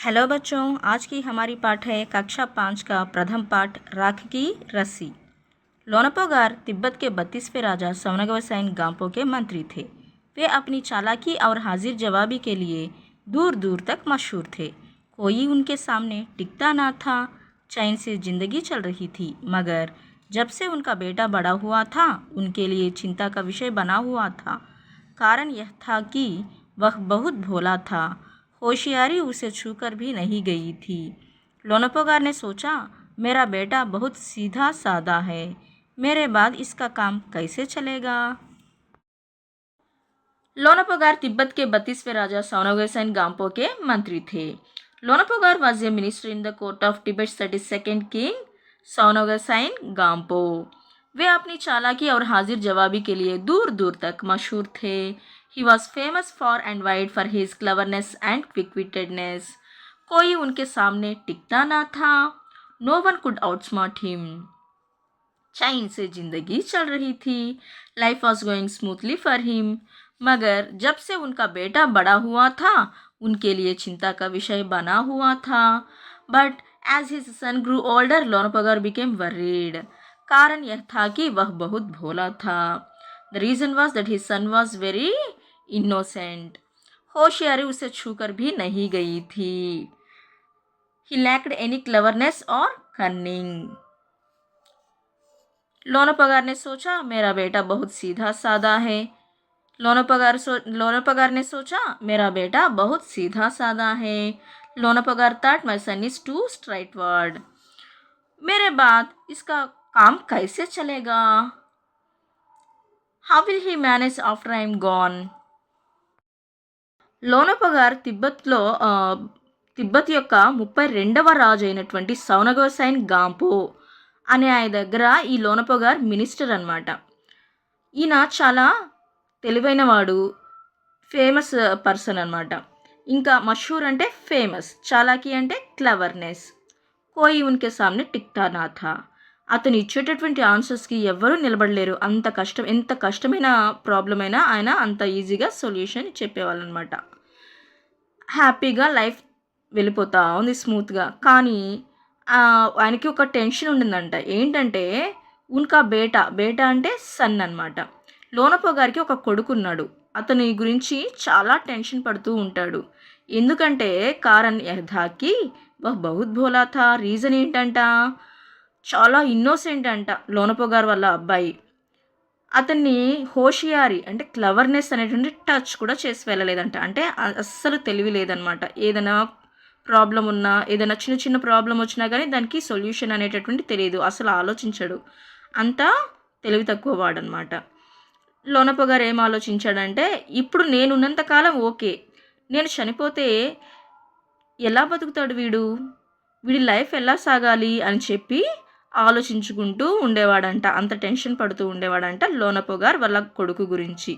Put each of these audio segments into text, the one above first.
Hello बच्चों, आज की हमारी पाठ है कक्षा 5 का प्रथम पाठ राख की रस्सी। लोनापोगार तिब्बत के 32वें राजा सवनगवसाइन गाम्पो के मंत्री थे। वे अपनी चालाकी और हाजिर जवाबी के लिए दूर दूर तक मशहूर थे। कोई उनके सामने टिकता ना था। चैन से जिंदगी चल रही थी, मगर जब से उनका बेटा बड़ा हुआ था उनके लिए चिंता का विषय बना हुआ था। कारण यह था कि वह बहुत भोला था। होशियारी उसे छूकर भी नहीं गई थी। लोनापोगार ने सोचा, मेरा बेटा बहुत सीधा साधा है, मेरे बाद इसका काम कैसे चलेगा। लोनापोगार तिब्बत के 32वें राजा सवनगवसाइन गाम्पो के मंत्री थे। Lonapogar was a minister in the court of Tibet 32nd king Songtsen Gampo. वे अपनी चालाकी और हाजिर जवाबी के लिए दूर दूर तक मशहूर थे। He was famous far and wide for his cleverness and quick-wittedness. कोई उनके सामने टिकता ना था। No one could outsmart him. चैन से जिंदगी चल रही थी। Life was going smoothly for him. मगर जब से उनका बेटा बड़ा हुआ था उनके लिए चिंता का विषय बना हुआ था। But as his son grew older, लोनापोगार became worried. कारण यह था कि वह बहुत भोला था। The reason was that his son was very innocent. होशियारी उसे छूकर भी नहीं गई थी। He lacked any cleverness or cunning. लोनापोगार ने सोचा, मेरा बेटा बहुत सीधा साधा है। लोनापोगार ने सोचा, मेरा बेटा बहुत सीधा साधा है। लोनापोगार thought my son is too straightforward. मेरे बाद इसका काम कैसे चलेगा? How will he manage after I am gone? లోనాపోగార్ తిబ్బత్ యొక్క 32వ రాజు అయినటువంటి సవనగవసైన్ గాంపో అనే ఆయన దగ్గర ఈ లోనాపోగార్ మినిస్టర్ అన్నమాట. ఈయన చాలా తెలివైనవాడు, ఫేమస్ పర్సన్ అన్నమాట. ఇంకా మషూర్ అంటే ఫేమస్, చాలాకి అంటే క్లవర్నెస్. కోయి ఉన్కే సామ్నే టిక్తా నా థా. అతను ఇచ్చేటటువంటి ఆన్సర్స్కి ఎవరూ నిలబడలేరు. ఎంత కష్టమైన ప్రాబ్లం అయినా ఆయన అంత ఈజీగా సొల్యూషన్ చెప్పేవాళ్ళు అనమాట. హ్యాపీగా లైఫ్ వెళ్ళిపోతా ఉంది స్మూత్గా. కానీ ఆయనకి ఒక టెన్షన్ ఉండిందంట. ఏంటంటే ఉన్కా బేటా అంటే సన్ అనమాట. లోనాపోగారికి ఒక కొడుకున్నాడు. అతని గురించి చాలా టెన్షన్ పడుతూ ఉంటాడు. ఎందుకంటే కారణ్ యహ్దాకి బహుత్ భోలా థా. రీజన్ ఏంటంట, చాలా ఇన్నోసెంట్ అంట లోనాపోగార్ వాళ్ళ అబ్బాయి. అతన్ని హోషియారి అంటే క్లవర్నెస్ అనేటువంటి టచ్ కూడా చేసి వెళ్ళలేదంట. అంటే అస్సలు తెలివి లేదనమాట. ఏదైనా ప్రాబ్లం ఉన్నా, ఏదైనా చిన్న చిన్న ప్రాబ్లం వచ్చినా కానీ దానికి సొల్యూషన్ అనేటటువంటి తెలియదు, అసలు ఆలోచించడు. అంతా తెలివి తక్కువ వాడనమాట. లోనాపోగార్ ఏం ఆలోచించాడంటే, ఇప్పుడు నేనున్నంతకాలం ఓకే, నేను చనిపోతే ఎలా బతుకుతాడు వీడి లైఫ్ ఎలా సాగాలి అని చెప్పి ఆలోచించుకుంటూ ఉండేవాడంట. అంత టెన్షన్ పడుతూ ఉండేవాడంట లోనాపోగార్ వాళ్ళ కొడుకు గురించి.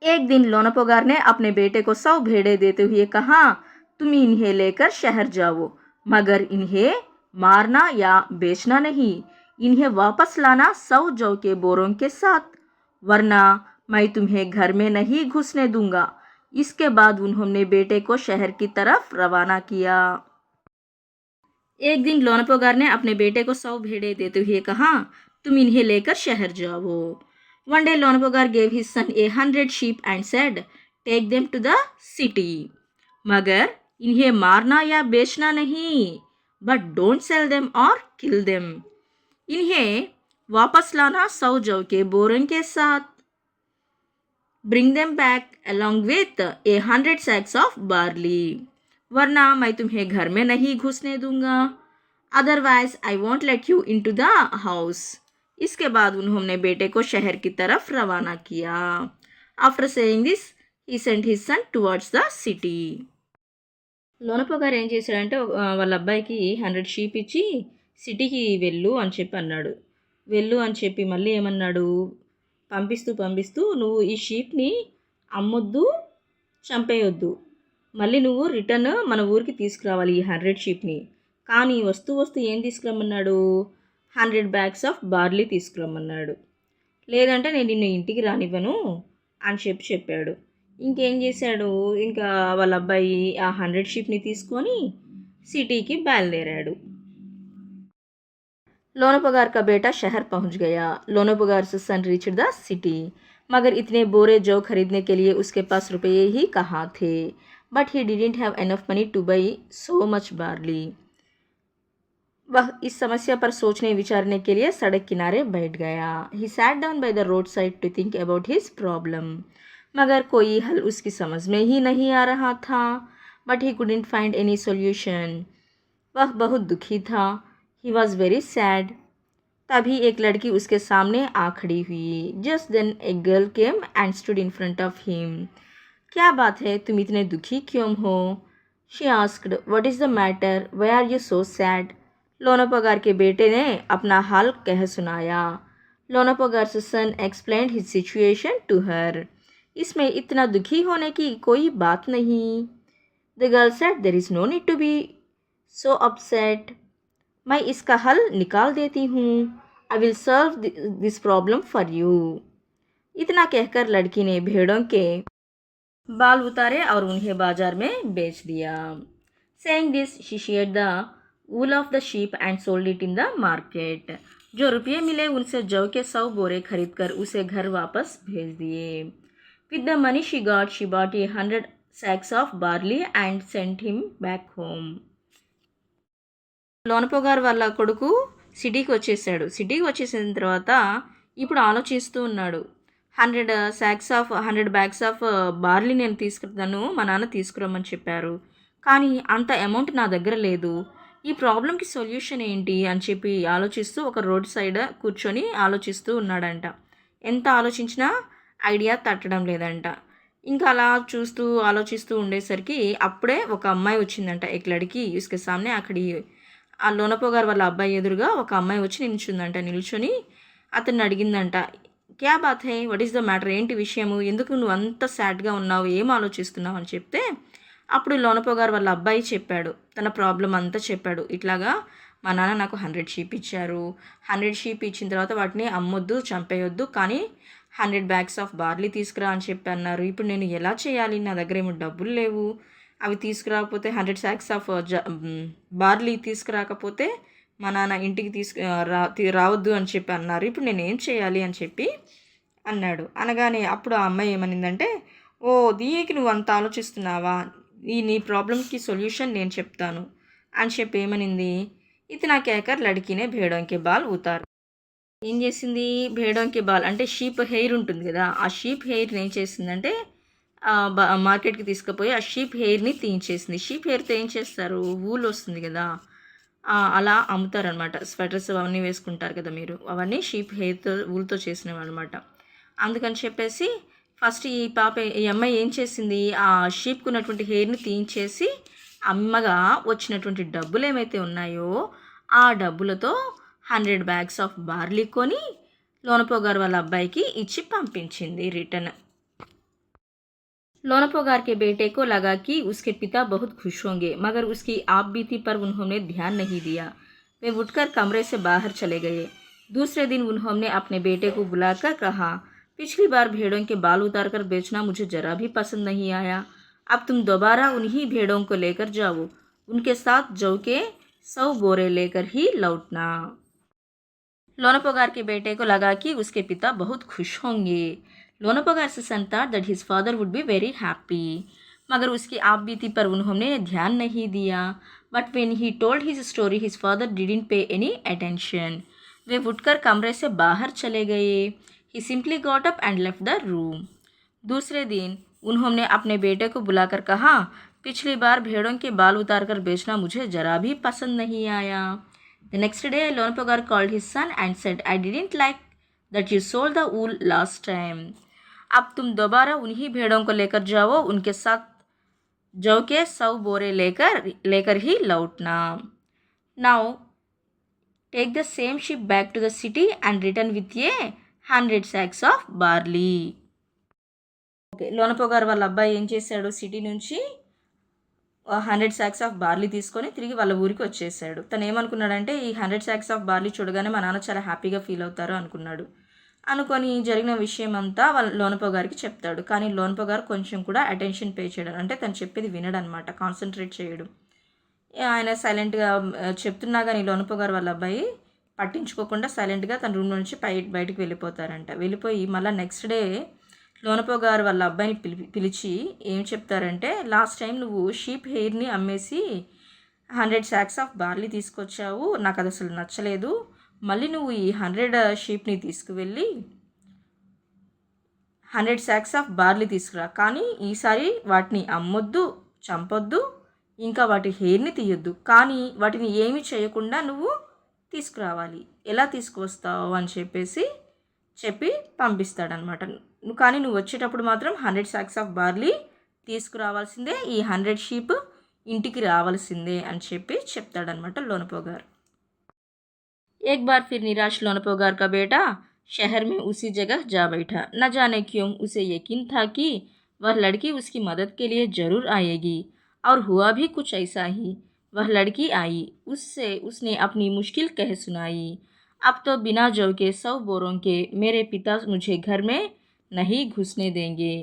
एक दिन लोनापोगार ने अपने बेटे को 100 भेड़े देते हुए कहा, तुम इन्हें लेकर शहर जाओ, मगर इन्हें मारना या बेचना नहीं. इन्हें वापस लाना 100 जौ के बोरों के साथ, वरना मैं तुम्हें घर में नहीं घुसने दूंगा. इसके बाद उन्होंने बेटे को शहर की तरफ रवाना किया. एक दिन लोनापोगार ने अपने बेटे को 100 भेड़े देते हुए कहा, तुम इन्हें लेकर शहर जाओ. One day Lonapogar gave his son 100 sheep and said, take them to the city. मगर इन्हें मारना या बेचना नहीं, but don't sell them or kill them. इन्हें वापस लाना 100 जौ के बोरों के साथ. Bring them back along with 100 sacks of barley. वरना मैं तुम्हें घर में नहीं घुसने दूंगा. Otherwise I won't let you into the house. इसके बाद उन्होंने बेटे को शहर की तरफ रवाना किया. After saying this he sent his son towards the city. లోనాపోగార్ ఏం చేశాడంటే వాళ్ళ అబ్బాయికి 100 షీప్ ఇచ్చి సిటీకి వెళ్ళు అని చెప్పి అన్నాడు. వెళ్ళు అని చెప్పి మళ్ళీ ఏమన్నాడు, పంపిస్తూ నువ్వు ఈ షీప్ని అమ్మొద్దు, చంపేయొద్దు, మళ్ళీ నువ్వు రిటర్న్ మన ఊరికి తీసుకురావాలి ఈ 100 షీప్ని. కానీ వస్తూ ఏం తీసుకురమ్మన్నాడు, 100 bags ఆఫ్ బార్లీ తీసుకురమ్మన్నాడు. లేదంటే నేను నిన్ను ఇంటికి రానివ్వను అని చెప్పాడు. ఇంకేం చేశాడు, ఇంకా వాళ్ళ అబ్బాయి ఆ 100 షీప్ని తీసుకొని सिटी బయలుదేరాడు. लोनापगार का बेटा शहर पहुंच गया. लोनापगार से सन रीच्ड द सिटी. मगर इतने बोरे जौ खरीदने के लिए उसके पास रुपये ही कहाँ थे. But he didn't have enough money two by so much barley. वह इस समस्या पर सोचने विचारने के लिए सड़क किनारे बैठ गया. He sat down by the road side to think about his problem. मगर कोई हल उसकी समझ में ही नहीं आ रहा था. But he couldn't find any solution. वह बहुत दुखी था. He was very sad. तभी एक लड़की उसके सामने आ खड़ी हुई. Just then a girl came and stood in front of him. क्या बात है, तुम इतने दुखी क्यों हो? She asked. What is the matter? Why are you so sad? Lonapagar के बेटे ने अपना हाल कह सुनाया. Lonapagar's son explained his situation to her. इसमें इतना दुखी होने की कोई बात नहीं. The girl said, there is no need to be so upset. मैं इसका हल निकाल देती हूँ. I will solve this problem for you. इतना कहकर लड़की ने भेड़ों के बाल उतारे और उन्हें बाजार में बेच दिया. Saying this she shared the wool of the sheep and sold it in the market. जो रुपये मिले उनसे जौ के 100 बोरे खरीद कर उसे घर वापस भेज दिए. With the money she bought 100 sacks of barley and sent him back home. లోనపోగారు వాళ్ళ కొడుకు సిటీకి వచ్చేసాడు. సిటీకి వచ్చేసిన తర్వాత ఇప్పుడు ఆలోచిస్తూ ఉన్నాడు. 100 బ్యాగ్స్ ఆఫ్ బార్లీ నేను తీసుకున్నాను, మా నాన్న తీసుకురమ్మని చెప్పారు, కానీ అంత అమౌంట్ నా దగ్గర లేదు. ఈ ప్రాబ్లంకి సొల్యూషన్ ఏంటి అని చెప్పి ఆలోచిస్తూ ఒక రోడ్ సైడ్ కూర్చొని ఆలోచిస్తూ ఉన్నాడంట. ఎంత ఆలోచించినా ఐడియా తట్టడం లేదంట. ఇంకా అలా చూస్తూ ఆలోచిస్తూ ఉండేసరికి అప్పుడే ఒక అమ్మాయి వచ్చిందంట. एक लड़की उसके सामने అక్కడి ఆ లోనపోగారు వాళ్ళ అబ్బాయి ఎదురుగా ఒక అమ్మాయి వచ్చి నిల్చుందంట. నిల్చొని అతన్ని అడిగిందంట, క్యా బాత్ హై, వాట్ ఈస్ ద మ్యాటర్, ఏంటి విషయము, ఎందుకు నువ్వు అంత సాడ్గా ఉన్నావు, ఏం ఆలోచిస్తున్నావు అని చెప్తే అప్పుడు లోనపోగారు వాళ్ళ అబ్బాయి చెప్పాడు, తన ప్రాబ్లం అంతా చెప్పాడు. ఇట్లాగా మా నాన్న నాకు 100 షీప్ ఇచ్చారు. 100 షీప్ ఇచ్చిన తర్వాత వాటిని అమ్మొద్దు, చంపేయొద్దు, కానీ 100 బ్యాగ్స్ ఆఫ్ బార్లీ తీసుకురా అని చెప్పి అన్నారు. ఇప్పుడు నేను ఎలా చేయాలి, నా దగ్గర ఏమో డబ్బులు లేవు, అవి తీసుకురాకపోతే 100 sacks ఆఫ్ బార్లీ తీసుకురాకపోతే మా నాన్న ఇంటికి రావద్దు అని చెప్పి అన్నారు. ఇప్పుడు నేను ఏం చేయాలి అని చెప్పి అన్నాడు. అనగానే అప్పుడు ఆ అమ్మాయి ఏమనిందంటే, ఓ దీనికి నువ్వు అంత ఆలోచిస్తున్నావా, నీ ప్రాబ్లంకి సొల్యూషన్ నేను చెప్తాను అని చెప్పి ఏమనింది, ఇతనా కేకర్ లడికినే భేడోంకే బాల్ ఊతారు. ఏం చేసింది, భేడోంకే బాల్ అంటే షీప్ హెయిర్ ఉంటుంది కదా, ఆ షీప్ హెయిర్ని ఏం చేసిందంటే మార్కెట్కి తీసుకుపోయి ఆ షీప్ హెయిర్ని తీయించేసింది. షీప్ హెయిర్తో ఏం చేస్తారు, వూల్ వస్తుంది కదా, అలా అమ్ముతారనమాట. స్వెటర్స్ అవన్నీ వేసుకుంటారు కదా మీరు, అవన్నీ షీప్ హెయిర్తో వూల్తో చేసినవి అనమాట. అందుకని చెప్పేసి ఫస్ట్ ఈ అమ్మాయి ఏం చేసింది, ఆ షీప్కి ఉన్నటువంటి హెయిర్ని తీయించేసి అమ్మగా వచ్చినటువంటి డబ్బులు ఏమైతే ఉన్నాయో ఆ డబ్బులతో 100 బ్యాగ్స్ ఆఫ్ బార్లీ కొని లోనపోగారు వాళ్ళ అబ్బాయికి ఇచ్చి పంపించింది రిటర్న్. लोनापगार के बेटे को लगा कि उसके पिता बहुत खुश होंगे, मगर उसकी आपबीती पर उन्होंने ध्यान नहीं दिया. वे उठकर कमरे से बाहर चले गए. दूसरे दिन उन्होंने अपने बेटे को बुलाकर कहा, पिछली बार भेड़ों के बाल उतारकर बेचना मुझे जरा भी पसंद नहीं आया. अब तुम दोबारा उन्हीं भेड़ों को लेकर जाओ. उनके साथ जौ के 100 बोरे लेकर ही लौटना. लोनापगार के बेटे को लगा कि उसके पिता बहुत खुश होंगे. लोनापगार से सन thought that his father would be very happy. मगर उसकी आपबीती पर उन्होंने ध्यान नहीं दिया. But when he told his story, his father didn't pay any attention. वे उठकर कमरे से बाहर चले गए. He simply got up and left the room. दूसरे दिन उन्होंने अपने बेटे को बुलाकर कहा, पिछली बार भेड़ों के बाल उतारकर बेचना मुझे जरा भी पसंद नहीं आया. The next day, Lonapagar called his son and said, I didn't like that you sold the wool last time. अब तुम दोबारा उन्हीं भेड़ों को लेकर जाओ, उनके साथ जौ के 100 बोरे लेकर ही लौटना. Now take the same ship back to the city and return with a 100 sacks of barley. Okay, లోనపోగారు వాళ్ళ అబ్బాయి ఏం చేశాడు, సిటీ నుంచి 100 sacks ఆఫ్ బార్లీ తీసుకొని తిరిగి వాళ్ళ ఊరికి వచ్చేసాడు. తను ఏమనుకున్నాడంటే, ఈ 100 sacks ఆఫ్ బార్లీ చూడగానే మా నాన్న చాలా హ్యాపీగా ఫీల్ అవుతారు అనుకున్నాడు. అనుకొని జరిగిన విషయం అంతా వాళ్ళ లోనపో గారికి చెప్తాడు. కానీ లోనపో గారు కొంచెం కూడా అటెన్షన్ పే చేయడం, అంటే తను చెప్పేది వినడనమాట, కాన్సన్ట్రేట్ చేయడం. ఆయన సైలెంట్గా చెప్తున్నా కానీ లోనపో గారు వాళ్ళ అబ్బాయి పట్టించుకోకుండా సైలెంట్గా తన రూమ్ నుంచి బయటికి వెళ్ళిపోతారంట. వెళ్ళిపోయి మళ్ళీ నెక్స్ట్ డే లోనపో గారు వాళ్ళ అబ్బాయిని పిలిచి ఏం చెప్తారంటే, లాస్ట్ టైం నువ్వు షీప్ హెయిర్ని అమ్మేసి 100 sacks ఆఫ్ బార్లీ తీసుకొచ్చావు, నాకు అది అసలు నచ్చలేదు. మళ్ళీ నువ్వు ఈ 100 షీప్ని తీసుకువెళ్ళి 100 sacks ఆఫ్ బార్లీ తీసుకురా, కానీ ఈసారి వాటిని అమ్మొద్దు, చంపొద్దు, ఇంకా వాటి హెయిర్ని తీయొద్దు, కానీ వాటిని ఏమీ చేయకుండా నువ్వు తీసుకురావాలి. ఎలా తీసుకువస్తావు అని చెప్పి పంపిస్తాడనమాట. కానీ నువ్వు వచ్చేటప్పుడు మాత్రం 100 sacks ఆఫ్ బార్లీ తీసుకురావాల్సిందే, ఈ 100 షీప్ ఇంటికి రావాల్సిందే అని చెప్తాడనమాట లోనపో గారు. एक बार फिर निराश लोनपो गार का बेटा शहर में उसी जगह जा बैठा। न जाने क्यों उसे यकीन था कि वह लड़की उसकी मदद के लिए ज़रूर आएगी, और हुआ भी कुछ ऐसा ही। वह लड़की आई, उसने अपनी मुश्किल कह सुनाई। अब तो बिना जौ के 100 बोरों के मेरे पिता मुझे घर में नहीं घुसने देंगे।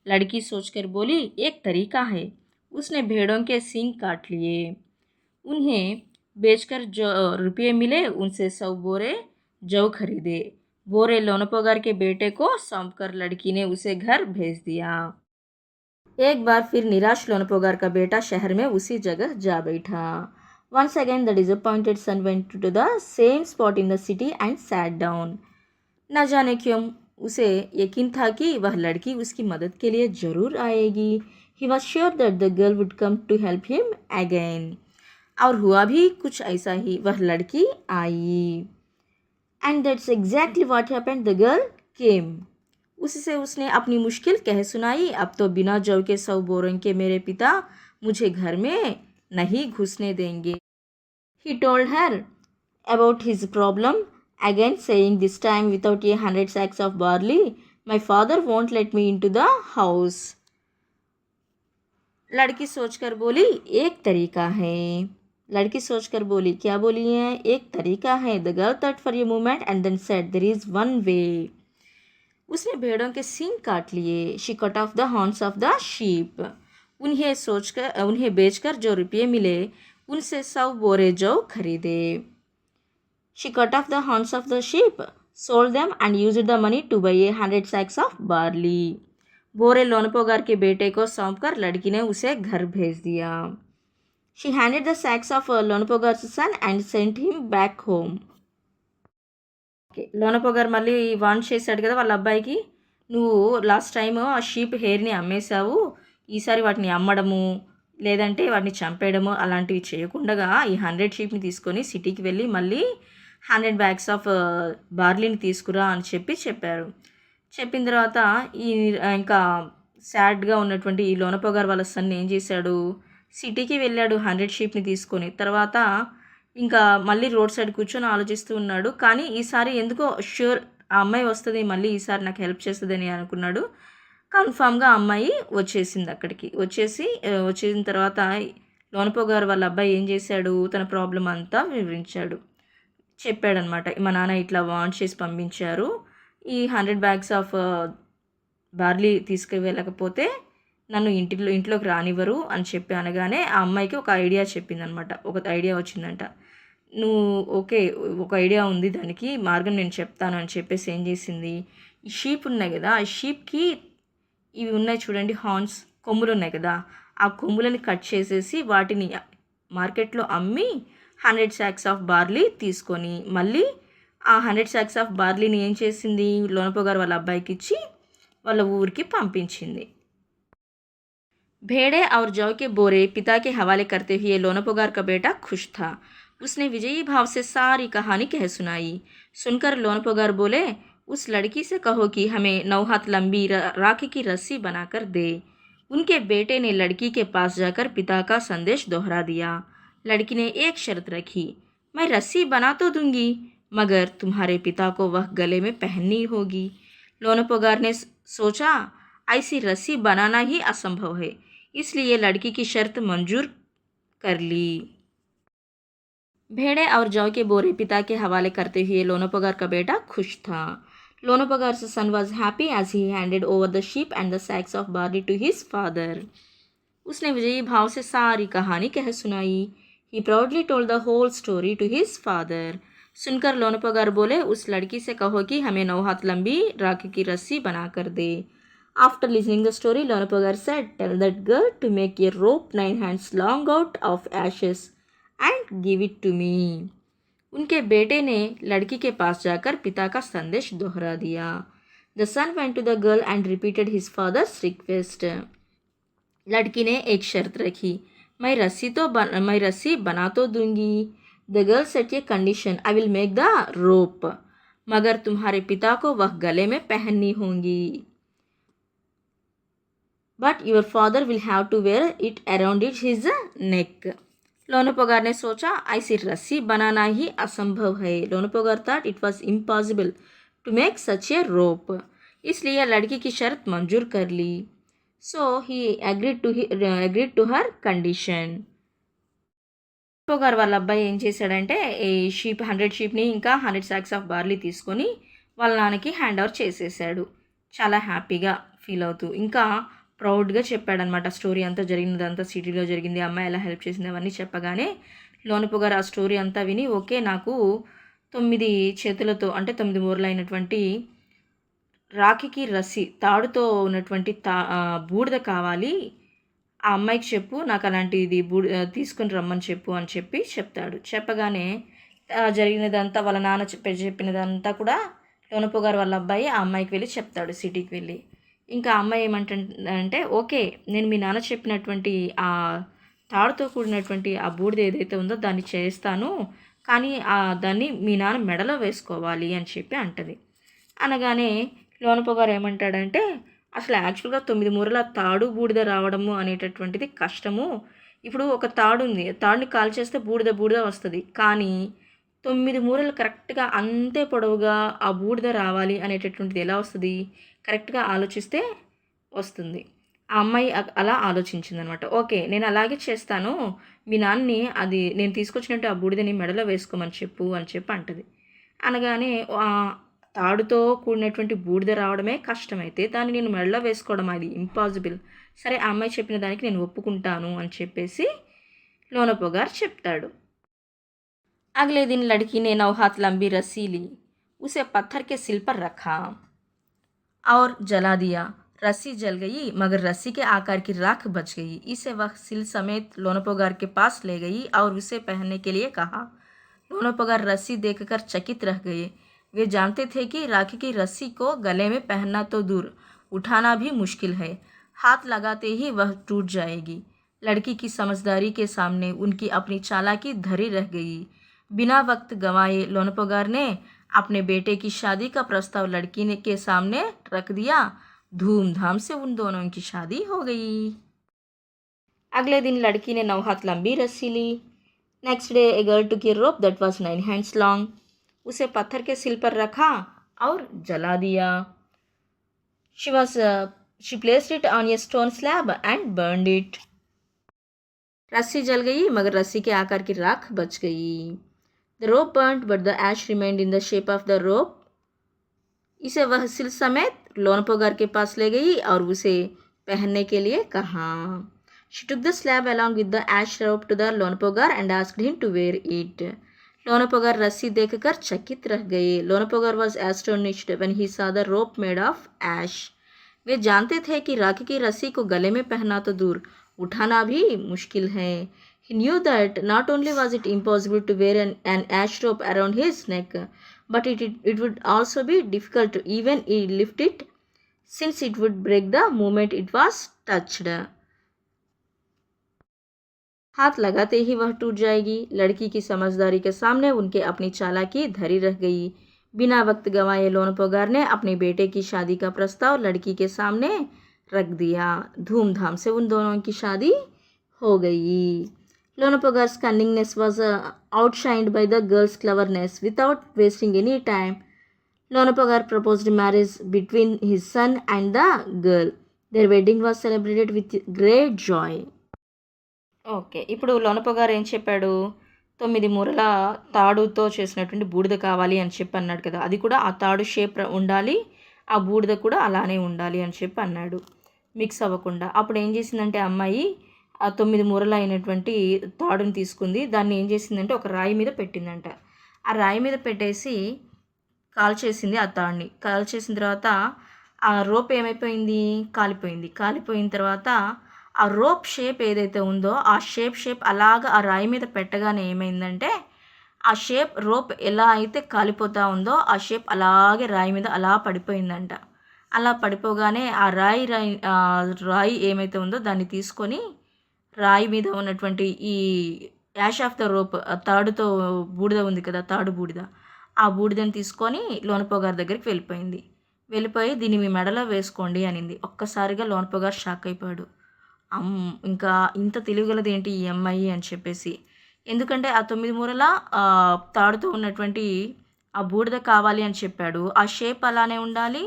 लड़की सोचकर बोली, एक तरीका है। उसने भेड़ों के सींग काट लिए, उन्हें बेचकर जो रुपये मिले उनसे 100 बोरे जौ खरीदे। बोरे लोनपो गार के बेटे को सौंपकर लड़की ने उसे घर भेज दिया। एक बार फिर निराश लोनपो गार का बेटा शहर में उसी जगह जा बैठा। Once again the disappointed son went to the same spot in the city and sat down. न जाने क्यों उसे यकीन था कि वह लड़की उसकी मदद के लिए ज़रूर आएगी. He was sure that the girl would come to help him again. और हुआ भी कुछ ऐसा ही, वह लड़की आई. And that's exactly what happened. The girl came. उससे उसने अपनी मुश्किल कह सुनाई. अब तो बिना जौ के 100 बोरों के मेरे पिता मुझे घर में नहीं घुसने देंगे. He told her about his problem again, saying this time without 100 sacks of barley, my father won't let me into the house. लड़की सोचकर बोली, एक तरीका है. लड़की सोचकर बोली, क्या बोली है? एक तरीका है. The girl thought for a moment and then said, there is one way. उसने भेड़ों के सींग काट लिए. She cut off the horns of the sheep. उन्हें बेचकर जो रुपये मिले उनसे 100 बोरे जौ खरीदे. She cut off the horns of the sheep, sold them and used the money to buy 100 sacks of barley. बोरे लोनपो गार के बेटे को सौंपकर लड़की ने उसे घर भेज दिया. She handed the sacks of లోనపో గార్స్ son and sent him back home. లోనపో గారు మళ్ళీ వార్న్ చేశాడు కదా వాళ్ళ అబ్బాయికి, నువ్వు లాస్ట్ టైం ఆ షీప్ హెయిర్ని అమ్మేశావు, ఈసారి వాటిని అమ్మడము లేదంటే వాటిని చంపేయడము అలాంటివి చేయకుండా ఈ 100 షీప్ని తీసుకొని సిటీకి వెళ్ళి మళ్ళీ 100 bags ఆఫ్ బార్లీని తీసుకురా అని చెప్పారు. చెప్పిన తర్వాత ఇంకా సాడ్గా ఉన్నటువంటి ఈ లోనపో గారు వాళ్ళ సన్ ఏం చేశాడు, సిటీకి వెళ్ళాడు 100 షీప్ని తీసుకొని. తర్వాత ఇంకా మళ్ళీ రోడ్ సైడ్ కూర్చొని ఆలోచిస్తూ ఉన్నాడు. కానీ ఈసారి ఎందుకో ష్యూర్ ఆ అమ్మాయి వస్తుంది, మళ్ళీ ఈసారి నాకు హెల్ప్ చేస్తుందని అనుకున్నాడు. కన్ఫామ్గా అమ్మాయి వచ్చేసింది అక్కడికి. వచ్చిన తర్వాత లోనపో గారు వాళ్ళ అబ్బాయి ఏం చేశాడు, తన ప్రాబ్లం అంతా వివరించాడు. చెప్పాడనమాట, మా నాన్న ఇట్లా వాంట్ చేసి పంపించారు, ఈ 100 bags ఆఫ్ బార్లీ తీసుకువెళ్ళకపోతే నన్ను ఇంట్లోకి రానివ్వరు అని అనగానే ఆ అమ్మాయికి ఒక ఐడియా చెప్పిందనమాట. ఒక ఐడియా వచ్చిందంట. ఒక ఐడియా ఉంది, దానికి మార్గం నేను చెప్తాను అని ఏం చేసింది, ఈ షీప్ ఉన్నాయి కదా, ఆ షీప్కి ఇవి ఉన్నాయి చూడండి హార్న్స్, కొమ్ములు ఉన్నాయి కదా, ఆ కొమ్ములని కట్ చేసేసి వాటిని మార్కెట్లో అమ్మి 100 sacks ఆఫ్ బార్లీ తీసుకొని మళ్ళీ ఆ 100 sacks ఆఫ్ బార్లీని ఏం చేసింది, లోనపో గారు వాళ్ళ అబ్బాయికి ఇచ్చి వాళ్ళ ఊరికి పంపించింది. भेड़े और जौ के बोरे पिता के हवाले करते हुए लोनपो गार का बेटा खुश था. उसने विजयी भाव से सारी कहानी कह सुनाई. सुनकर लोनपो गार बोले, उस लड़की से कहो कि हमें 9 हाथ लंबी राखी की रस्सी बनाकर दे. उनके बेटे ने लड़की के पास जाकर पिता का संदेश दोहरा दिया. लड़की ने एक शर्त रखी, मैं रस्सी बना तो दूंगी, मगर तुम्हारे पिता को वह गले में पहननी होगी. लोनपो गार ने सोचा, ऐसी रस्सी बनाना ही असंभव है, इसलिए लड़की की शर्त मंजूर कर ली. भेड़े और जौ के बोरे पिता के हवाले करते हुए लोनपो गार का बेटा खुश था. Lonapagar's son was happy as he handed over the sheep and the sacks of barley to his father. उसने विजयी भाव से सारी कहानी कह सुनाई. He proudly told the whole story to his father. सुनकर लोनपगार बोले, उस लड़की से कहो कि हमें 9 हाथ लंबी राख की रस्सी बना कर दे. After listening the story, Lonapagar said, tell that girl to make a rope 9 hands long out of ashes and give it to me. उनके बेटे ने लड़की के पास जाकर पिता का संदेश दोहरा दिया. The son went to the girl and repeated his father's request. लड़की ने एक शर्त रखी, मैं रस्सी बना तो दूंगी. The girl set a condition, I will make the rope. मगर तुम्हारे पिता को वह गले में पहननी होंगी. But your father will have to wear it around his neck. लोनपगार ने सोचा ऐसी रस्सी बनाना ही असंभव है. लोनपगार thought it was impossible to make such a rope. इसलिए लड़की की शर्त मंजूर कर ली. So he agreed to her condition. లోనపగార్ వాళ్ళ అబ్బాయి ఏం చేశాడంటే ఈ 100 షీప్ని ఇంకా 100 sacks ఆఫ్ బార్లీ తీసుకొని వాళ్ళ నాన్నకి హ్యాండ్ ఓవర్ చేసేసాడు. చాలా హ్యాపీగా ఫీల్ అవుతూ ఇంకా ప్రౌడ్గా చెప్పాడనమాట. స్టోరీ అంతా జరిగినదంతా సిటీలో జరిగింది, అమ్మాయి ఎలా హెల్ప్ చేసింది అవన్నీ చెప్పగానే లోనపగారు ఆ స్టోరీ అంతా విని, ఓకే నాకు 9 చేతులతో అంటే 9 మూరలైనటువంటి రాఖీకి రస్సి తాడుతో ఉన్నటువంటి బూడిద కావాలి, ఆ అమ్మాయికి చెప్పు నాకు అలాంటిది తీసుకుని రమ్మని చెప్పు అని చెప్తాడు. చెప్పగానే జరిగినదంతా వాళ్ళ నాన్న చెప్పినదంతా కూడా లోనపగారు వాళ్ళ అబ్బాయి ఆ అమ్మాయికి వెళ్ళి చెప్తాడు, సిటీకి వెళ్ళి. ఇంకా అమ్మాయి ఏమంటుందంటే, ఓకే నేను మీ నాన్న చెప్పినటువంటి ఆ తాడుతో కూడినటువంటి ఆ బూడిద ఏదైతే ఉందో దాన్ని చేస్తాను, కానీ దాన్ని మీ నాన్న మెడలో వేసుకోవాలి అని అంటది. అనగానే లోనపగారు ఏమంటాడంటే, అసలు యాక్చువల్గా 9 మూరల తాడు బూడిద రావడము అనేటటువంటిది కష్టము. ఇప్పుడు ఒక తాడు ఉంది, తాడుని కాల్ చేస్తే బూడిద వస్తుంది, కానీ 9 మూరలు కరెక్ట్గా అంతే పొడవుగా ఆ బూడిద రావాలి అనేటటువంటిది ఎలా వస్తుంది, కరెక్ట్గా ఆలోచిస్తే వస్తుంది. ఆ అమ్మాయి అలా ఆలోచించిందనమాట. ఓకే నేను అలాగే చేస్తాను, మీ నాన్నని అది నేను తీసుకొచ్చినట్టు ఆ బూడిదని మెడలో వేసుకోమని చెప్పు అని అంటది. అనగానే తాడుతో కూడినటువంటి బూడిద రావడమే కష్టమైతే దాన్ని నేను మెడలో వేసుకోవడం అది ఇంపాసిబుల్, సరే ఆ అమ్మాయి చెప్పిన దానికి నేను ఒప్పుకుంటాను అని లోనపగారు చెప్తాడు. अगले दिन लड़की ने 9 हाथ लंबी रस्सी ली, उसे पत्थर के सिल पर रखा और जला दिया. रस्सी जल गई मगर रस्सी के आकार की राख बच गई. इसे वह सिल समेत लोनपगार के पास ले गई और उसे पहनने के लिए कहा. लोनपगार रस्सी देखकर चकित रह गए. वे जानते थे कि राखी की रस्सी को गले में पहनना तो दूर, उठाना भी मुश्किल है. हाथ लगाते ही वह टूट जाएगी. लड़की की समझदारी के सामने उनकी अपनी चालाकी धरी रह गई. बिना वक्त गंवाए लोनपगार ने अपने बेटे की शादी का प्रस्ताव लड़की ने के सामने रख दिया. धूमधाम से उन दोनों की शादी हो गई. अगले दिन लड़की ने 9 हाथ लंबी रस्सी ली. Next day a girl took a rope that was 9 hands long. उसे पत्थर के सिल पर रखा और जला दिया. She placed it on a stone slab and burned it. रस्सी जल गई मगर रस्सी के आकार की राख बच गई. The rope burnt but the ash remained in the shape of the rope. इसे वह सिल समेत लोनपगार के पास ले गई और उसे पहनने के लिए कहा. She took the slab along with the ash rope to the लोनपगार and asked him to wear it. लोनपगार रस्सी देखकर चकित रह गए. लोनपगार was astonished when he saw the rope made of ash. वे जानते थे कि राखी की रस्सी को गले में पहनना तो दूर, उठाना भी मुश्किल है. He knew that not only was it impossible to wear an ash rope around his neck, but it would also be difficult to even lift it, since it would break the moment it was touched. हाथ लगाते ही वह टूट जाएगी. लड़की की समझदारी के सामने उनके अपनी चालाकी धरी रह गई. बिना वक्त गंवाए लोनपगार ने अपने बेटे की शादी का प्रस्ताव लड़की के सामने रख दिया. धूमधाम से उन दोनों की शादी हो गई. Lonapagar's cunningness was outshined by the girl's cleverness. Without wasting any time, Lonapagar proposed marriage between his son and the girl. Their wedding was celebrated with great joy. Okay, ఇప్పుడు లోనపగారు ఏం చెప్పాడు, 9 మూరల తాడుతో చేసినటువంటి బూడిద కావాలి అని చెప్పి అన్నాడు కదా, అది కూడా ఆ తాడు షేప్ ఉండాలి, ఆ బూడిద కూడా అలానే ఉండాలి అని చెప్పి అన్నాడు, మిక్స్ అవ్వకుండా. అప్పుడు ఏం చేసిందంటే అమ్మాయి ఆ 9 మూరలు అయినటువంటి తాడుని తీసుకుంది, దాన్ని ఏం చేసిందంటే ఒక రాయి మీద పెట్టిందంట. ఆ రాయి మీద పెట్టేసి కాల్చేసింది ఆ తాడుని. కాల్చేసిన తర్వాత ఆ రోప్ ఏమైపోయింది, కాలిపోయింది. కాలిపోయిన తర్వాత ఆ రోప్ షేప్ ఏదైతే ఉందో ఆ షేప్ అలాగా ఆ రాయి మీద పెట్టగానే ఏమైందంటే ఆ షేప్ రోప్ ఎలా అయితే కాలిపోతూ ఉందో ఆ షేప్ అలాగే రాయి మీద అలా పడిపోయిందంట. అలా పడిపోగానే ఆ రాయి ఏమైతే ఉందో దాన్ని తీసుకొని రాయి మీద ఉన్నటువంటి ఈ యాష్ ఆఫ్ ద రోప్ తాడుతో బూడిద ఉంది కదా, తాడు బూడిద, ఆ బూడిదని తీసుకొని లోనపోగారి దగ్గరికి వెళ్ళిపోయింది. వెళ్ళిపోయి దీన్ని మీ మెడలో వేసుకోండి అనింది. ఒక్కసారిగా లోనపోగారు షాక్ అయిపోయాడు. ఇంకా ఇంత తెలివిగలది ఏంటి ఈ అమ్మాయి అని చెప్పేసి. ఎందుకంటే ఆ 9 మూరల తాడుతో ఉన్నటువంటి ఆ బూడిద కావాలి అని చెప్పాడు. ఆ షేప్ అలానే ఉండాలి,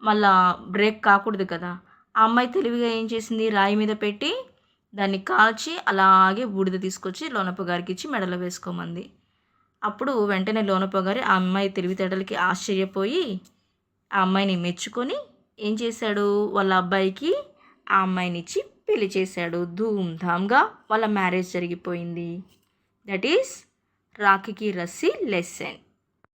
మళ్ళా బ్రేక్ కాకూడదు కదా. ఆ అమ్మాయి తెలివిగా ఏం చేసింది, రాయి మీద పెట్టి దాన్ని కాల్చి అలాగే బూడిద తీసుకొచ్చి లోనప్పగారికి ఇచ్చి మెడలో వేసుకోమంది. అప్పుడు వెంటనే లోనప్పగారి ఆ అమ్మాయి తెలివితేటలకి ఆశ్చర్యపోయి ఆ అమ్మాయిని మెచ్చుకొని ఏం చేశాడు, వాళ్ళ అబ్బాయికి ఆ అమ్మాయిని ఇచ్చి పెళ్లి చేశాడు. ధూమ్ధామ్గా వాళ్ళ మ్యారేజ్ జరిగిపోయింది. దట్ ఈస్ రాఖీకి రస్సీ లెసన్.